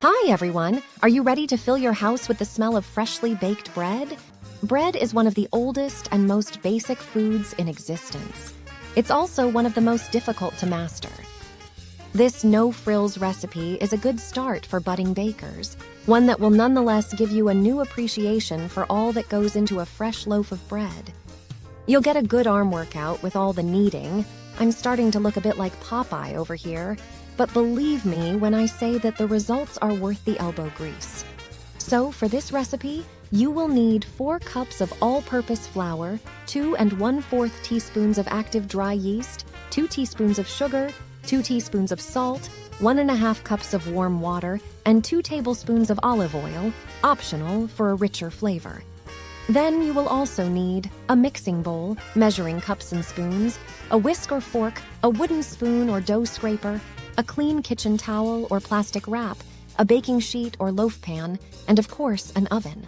Hi everyone! Are you ready to fill your house with the smell of freshly baked bread? Bread is one of the oldest and most basic foods in existence. It's also one of the most difficult to master. This no-frills recipe is a good start for budding bakers, one that will nonetheless give you a new appreciation for all that goes into a fresh loaf of bread. You'll get a good arm workout with all the kneading. I'm starting to look a bit like Popeye over here, but believe me when I say that the results are worth the elbow grease. So for this recipe, you will need 4 cups of all-purpose flour, 2 1/4 teaspoons of active dry yeast, 2 teaspoons of sugar, 2 teaspoons of salt, 1 1/2 cups of warm water, and 2 tablespoons of olive oil, optional for a richer flavor. Then you will also need a mixing bowl, measuring cups and spoons, a whisk or fork, a wooden spoon or dough scraper, a clean kitchen towel or plastic wrap, a baking sheet or loaf pan, and of course, an oven.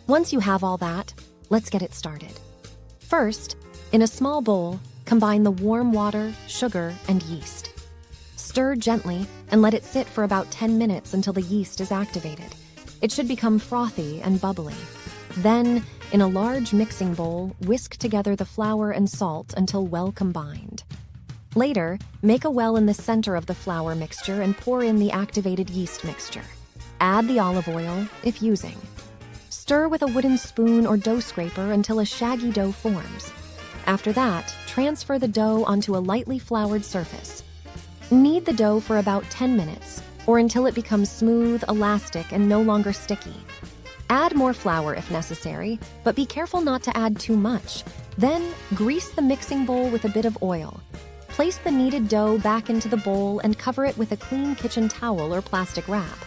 Once you have all that, let's get it started. First, in a small bowl, combine the warm water, sugar, and yeast. Stir gently and let it sit for about 10 minutes until the yeast is activated. It should become frothy and bubbly. Then, in a large mixing bowl, whisk together the flour and salt until well combined. Later, make a well in the center of the flour mixture and pour in the activated yeast mixture. Add the olive oil, if using. Stir with a wooden spoon or dough scraper until a shaggy dough forms. After that, transfer the dough onto a lightly floured surface. Knead the dough for about 10 minutes, or until it becomes smooth, elastic, and no longer sticky. Add more flour if necessary, but be careful not to add too much. Then, grease the mixing bowl with a bit of oil. Place the kneaded dough back into the bowl and cover it with a clean kitchen towel or plastic wrap.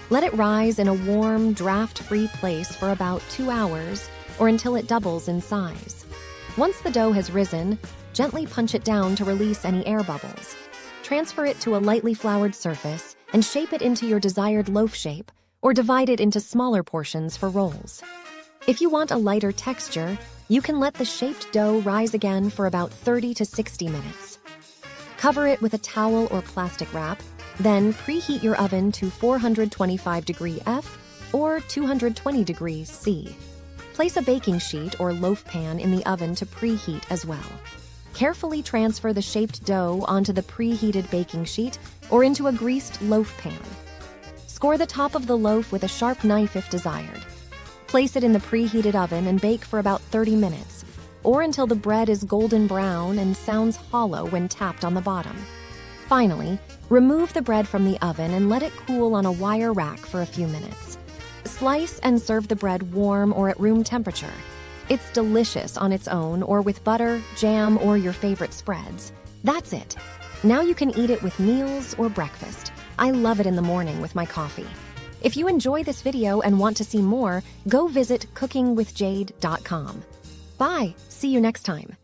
Let it rise in a warm, draft-free place for about 2 hours, or until it doubles in size. Once the dough has risen, gently punch it down to release any air bubbles. Transfer it to a lightly floured surface and shape it into your desired loaf shape, or divide it into smaller portions for rolls. If you want a lighter texture, you can let the shaped dough rise again for about 30 to 60 minutes. Cover it with a towel or plastic wrap, then preheat your oven to 425 degree F or 220 degrees C. Place a baking sheet or loaf pan in the oven to preheat as well. Carefully transfer the shaped dough onto the preheated baking sheet or into a greased loaf pan. Score the top of the loaf with a sharp knife if desired. Place it in the preheated oven and bake for about 30 minutes, or until the bread is golden brown and sounds hollow when tapped on the bottom. Finally, remove the bread from the oven and let it cool on a wire rack for a few minutes. Slice and serve the bread warm or at room temperature. It's delicious on its own or with butter, jam, or your favorite spreads. That's it. Now you can eat it with meals or breakfast. I love it in the morning with my coffee. If you enjoy this video and want to see more, go visit cookingwithjade.com. Bye. See you next time.